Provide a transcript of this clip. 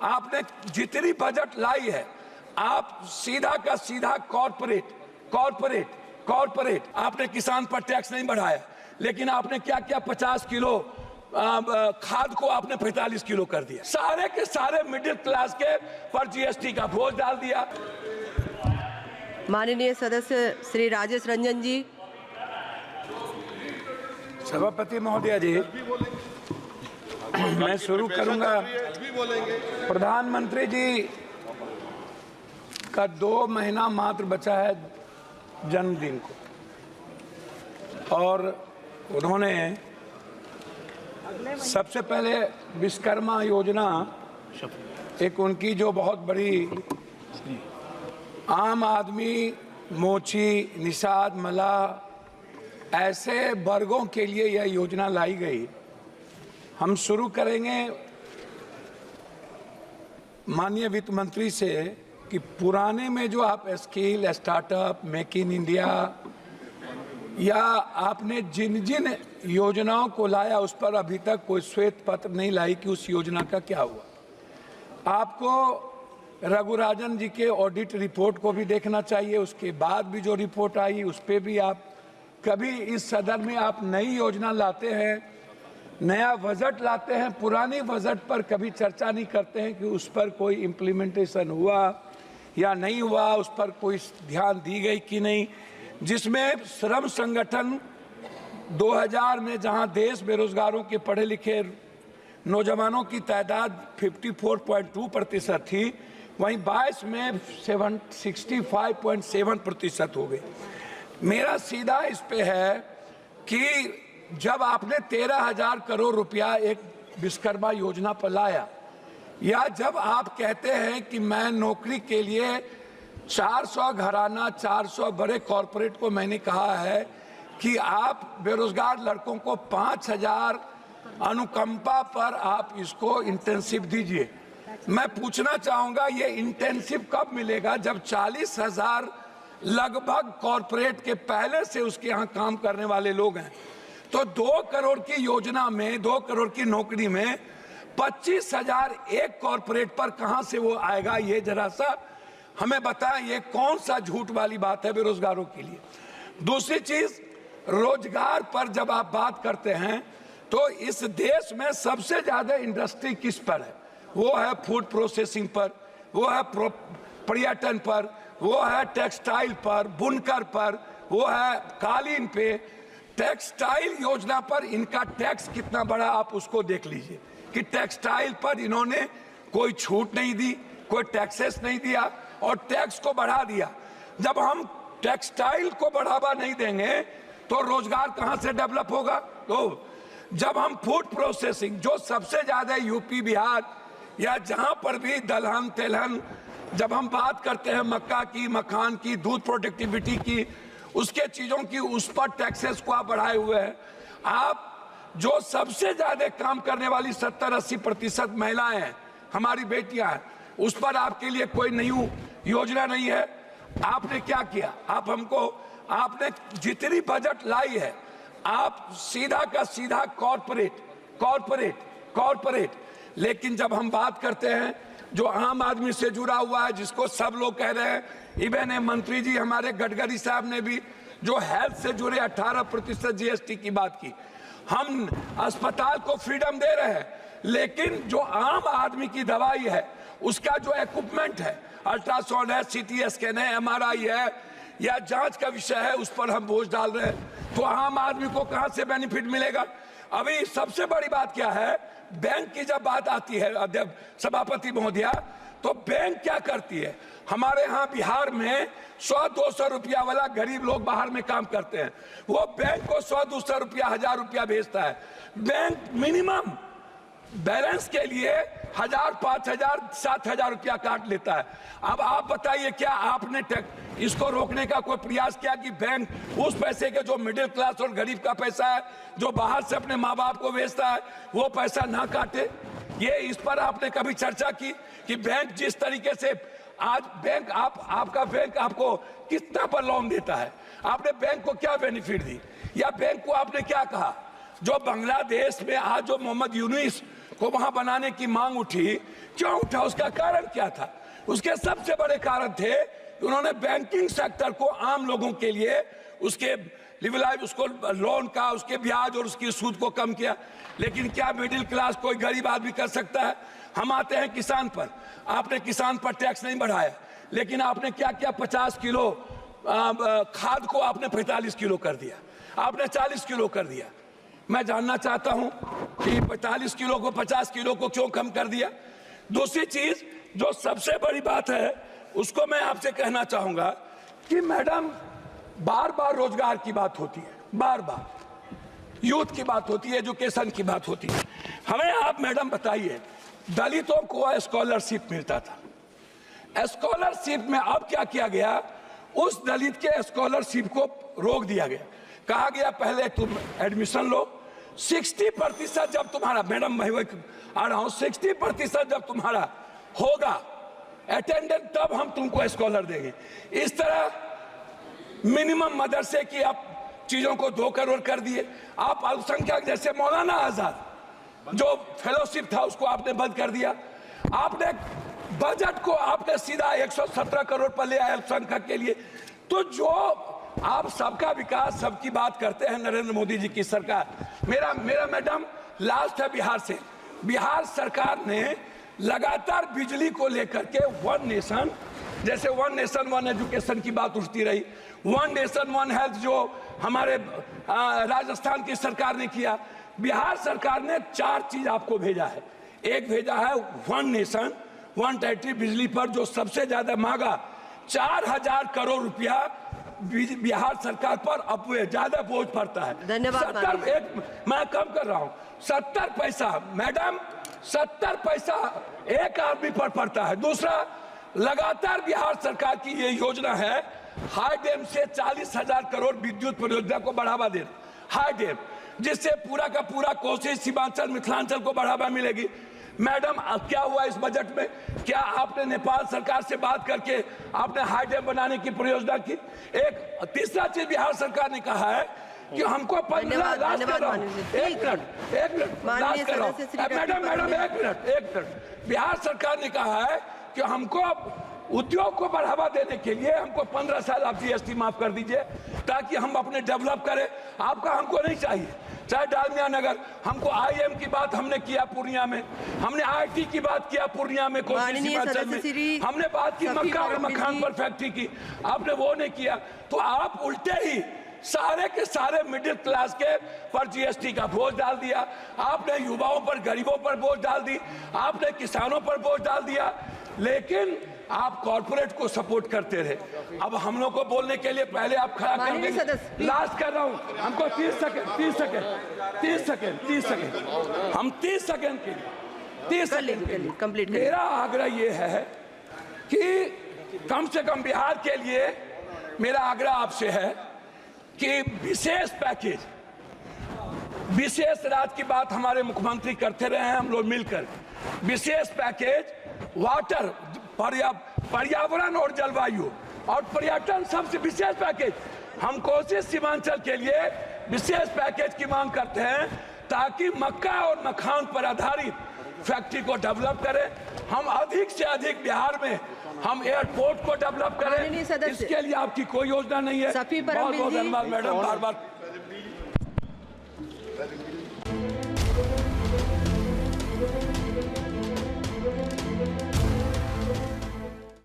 आपने जितनी बजट लाई है, आप सीधा का सीधा कॉर्पोरेट आपने किसान पर टैक्स नहीं बढ़ाया, लेकिन आपने क्या किया, 50 किलो खाद को आपने 45 किलो कर दिया। सारे के सारे मिडिल क्लास के पर जीएसटी का बोझ डाल दिया। माननीय सदस्य श्री राजेश रंजन जी। सभापति महोदय जी, मैं शुरू करूंगा। प्रधानमंत्री जी का 2 महीना मात्र बचा है जन्मदिन को, और उन्होंने सबसे पहले विश्वकर्मा योजना, एक उनकी जो बहुत बड़ी आम आदमी, मोची, निषाद, मलाह ऐसे वर्गों के लिए यह योजना लाई गई। हम शुरू करेंगे माननीय वित्त मंत्री से कि पुराने में जो आप skill, startup, make in India या आपने जिन जिन योजनाओं को लाया उस पर अभी तक कोई श्वेत पत्र नहीं लाई कि उस योजना का क्या हुआ। आपको रघुराजन जी के ऑडिट रिपोर्ट को भी देखना चाहिए। उसके बाद भी जो रिपोर्ट आई उस पर भी आप कभी इस सदन में आप नई योजना लाते हैं, नया बजट लाते हैं, पुरानी बजट पर कभी चर्चा नहीं करते हैं कि उस पर कोई इम्प्लीमेंटेशन हुआ या नहीं हुआ, उस पर कोई ध्यान दी गई कि नहीं। जिसमें श्रम संगठन 2000 में जहां देश बेरोजगारों के पढ़े लिखे नौजवानों की तादाद 54.2% थी, वहीं 22 में 65.7% हो गई। मेरा सीधा इस पे है कि जब आपने 13,000 करोड़ रुपया एक विश्वकर्मा योजना पर लाया, या जब आप कहते हैं कि मैं नौकरी के लिए 400 घराना, 400 बड़े कॉरपोरेट को मैंने कहा है कि आप बेरोजगार लड़कों को 5,000 अनुकंपा पर आप इसको इंटेंसिव दीजिए। मैं पूछना चाहूंगा ये इंटेंसिव कब मिलेगा, जब 40,000 लगभग कॉरपोरेट के पहले से उसके यहाँ काम करने वाले लोग हैं। तो 2 करोड़ की योजना में, 2 करोड़ की नौकरी में 25,000 एक कॉरपोरेट पर कहां से वो आएगा, ये जरा सा हमें बताएं। ये कौन सा झूठ वाली बात है बेरोजगारों के लिए। दूसरी चीज, रोजगार पर जब आप बात करते हैं तो इस देश में सबसे ज्यादा इंडस्ट्री किस पर है? वो है फूड प्रोसेसिंग पर, वो है पर्यटन पर, वो है टेक्सटाइल पर, बुनकर पर, वो है कालीन पे। टेक्सटाइल योजना पर इनका टैक्स कितना बड़ा आप उसको देख लीजिए कि टेक्सटाइल पर इन्होंने कोई छूट नहीं दी, कोई टैक्सेस नहीं दिया और टैक्स को बढ़ा दिया। जब हम टेक्सटाइल को बढ़ावा नहीं देंगे तो रोजगार कहां से डेवलप होगा? तो जब हम फूड प्रोसेसिंग, जो सबसे ज्यादा यूपी, बिहार या जहां पर भी दलहन तेलहन, जब हम बात करते हैं मक्का की, मखान की, दूध प्रोडक्टिविटी की, उसके चीजों की, उस पर टैक्सेस को आप बढ़ाए हुए हैं। आप जो सबसे ज्यादा काम करने वाली 70-80% महिलाएं हैं, हमारी बेटियां हैं, उस पर आपके लिए कोई नई योजना नहीं है। आपने क्या किया? आपने जितनी बजट लाई है, आप सीधा का सीधा कॉर्पोरेट। लेकिन जब हम बात करते हैं जो आम आदमी से जुड़ा हुआ है, जिसको सब लोग कह रहे हैं, इवन मंत्री जी हमारे गडकरी साहब ने भी जो हेल्थ से जुड़े 18% जीएसटी की बात की। हम अस्पताल को फ्रीडम दे रहे हैं, लेकिन जो आम आदमी की दवाई है, उसका जो इक्विपमेंट है, अल्ट्रासाउंड है, सीटी स्कैन है, एमआरआई है या जांच का विषय है, उस पर हम बोझ डाल रहे हैं। तो आम आदमी को कहां से बेनिफिट मिलेगा? अभी सबसे बड़ी बात क्या है, बैंक की जब बात आती है अध्यक्ष सभापति महोदया, तो बैंक क्या करती है? हमारे यहाँ बिहार में 100-200 रुपया वाला गरीब लोग बाहर में काम करते हैं, वो बैंक को 100-200 रुपया, 1000 रुपया भेजता है। बैंक मिनिमम बैलेंस के लिए 1000, 5000, 7000 रुपया काट लेता है। अब आप बताइए, क्या आपने इसको रोकने का कोई प्रयास किया कि बैंक उस पैसे के, जो मिडिल क्लास और गरीब का पैसा है, जो बाहर से अपने माँ बाप को भेजता है, वो पैसा ना काटे? ये इस पर आपने कभी चर्चा की कि बैंक जिस तरीके से आज बैंक आपका बैंक आपको कितना पर लोन देता है, आपने बैंक को क्या बेनिफिट दी, या बैंक को आपने क्या कहा? जो बांग्लादेश में आज जो मोहम्मद यूनुस को वहां बनाने की मांग उठी, क्यों उठा, उसका कारण क्या था? उसके सबसे बड़े कारण थे कि उन्होंने बैंकिंग सेक्टर को आम लोगों के लिए उसके लिवलाइज, उसको लोन का, उसके ब्याज और उसकी सूद को कम किया। लेकिन क्या मिडिल क्लास कोई गरीब आदमी कर सकता है? हम आते हैं किसान पर, आपने किसान पर टैक्स नहीं बढ़ाया, लेकिन आपने क्या किया, 50 किलो खाद को आपने 45 किलो कर दिया, आपने 40 किलो कर दिया। मैं जानना चाहता हूं कि 45 किलो को 50 किलो को क्यों कम कर दिया? दूसरी चीज जो सबसे बड़ी बात है, उसको मैं आपसे कहना चाहूंगा कि मैडम, बार बार रोजगार की बात होती है, बार बार यूथ की बात होती है, एजुकेशन की बात होती है। हमें आप मैडम बताइए, दलितों को स्कॉलरशिप मिलता था, स्कॉलरशिप में अब क्या किया गया, उस दलित के स्कॉलरशिप को रोक दिया गया। कहा गया पहले तुम एडमिशन लो, 60% जब तुम्हारा, मैडम मैं आ रहा हूं, 60% जब तुम्हारा होगा अटेंडेंस, तब हम तुमको स्कॉलर देंगे। इस तरह मिनिमम मदरसे की आप चीजों को 2 करोड़ कर दिए। आप अल्पसंख्यक जैसे मौलाना आजाद जो फेलोशिप था उसको आपने बंद कर दिया। आपने बजट को आपने सीधा 117 करोड़ पर ले आया अल्पसंख्यक के लिए। तो जो आप सबका विकास, सबकी बात करते हैं नरेंद्र मोदी जी की सरकार। मेरा मैडम लास्ट है बिहार से। बिहार सरकार ने लगातार बिजली को लेकर के वन नेशन, जैसे वन नेशन वन एजुकेशन की बात उठती रही, वन नेशन वन हेल्थ जो हमारे राजस्थान की सरकार ने किया, बिहार सरकार ने 4 चीज आपको भेजा है। एक भेजा है वन नेशन वन टेरिटरी, बिजली पर जो सबसे ज्यादा मांगा, 4000 करोड़ रुपया बिहार सरकार पर अब ज्यादा बोझ पड़ता है। धन्यवाद। मैं कम कर रहा हूं, 70 पैसा मैडम, 70 पैसा एक आदमी पर पड़ता है। दूसरा, लगातार बिहार सरकार की ये योजना है हाई डैम से 40,000 करोड़ विद्युत परियोजना को बढ़ावा देना, हाई डैम, जिससे पूरा का पूरा कोसी, सीमांचल, मिथिलांचल को बढ़ावा मिलेगी। मैडम क्या हुआ इस बजट में? क्या आपने नेपाल सरकार से बात करके आपने हाई डैम बनाने की परियोजना की? एक तीसरा चीज बिहार सरकार ने कहा है कि हमको 15 लाख कर रहा हूं, एक मिनट लास्ट कर रहा हूं मैडम, एक मिनट। बिहार सरकार ने कहा है कि हमको उद्योग को बढ़ावा देने के लिए हमको 15 साल आप जीएसटी माफ कर दीजिए ताकि हम अपने डेवलप करें। आपका हमको नहीं चाहिए, चाहे डालमिया नगर, हमको आईएम की बात हमने किया पूर्णिया में, हमने आईटी की बात किया पूर्णिया में, हमने बात की मक्का और मखान पर फैक्ट्री की, आपने वो नहीं किया। तो आप उल्टे ही सारे के सारे मिडिल क्लास के पर जीएसटी का बोझ डाल दिया, आपने युवाओं पर, गरीबों पर बोझ डाल दी, आपने किसानों पर बोझ डाल दिया, लेकिन आप कॉर्पोरेट को सपोर्ट करते रहे। अब हम लोग को बोलने के लिए पहले आप खड़ा कर देंगे। लास्ट कर रहा हूं, हमको 30 सेकंड हम 30 सेकंड के लिए 30 सेकंड कंप्लीट। मेरा आग्रह ये है कि कम से कम बिहार के लिए मेरा आग्रह आपसे है कि विशेष पैकेज, विशेष राज्य की बात हमारे मुख्यमंत्री करते रहे हैं, हम लोग मिलकर विशेष पैकेज वाटर, पर्यावरण और जलवायु और पर्यटन, सबसे विशेष पैकेज हम कोसी सीमांचल के लिए विशेष पैकेज की मांग करते हैं ताकि मक्का और मखान पर आधारित फैक्ट्री को डेवलप करें। हम अधिक से अधिक बिहार में हम एयरपोर्ट को डेवलप करें। इसके लिए आपकी कोई योजना नहीं है। बहुत बहुत धन्यवाद मैडम, बार बार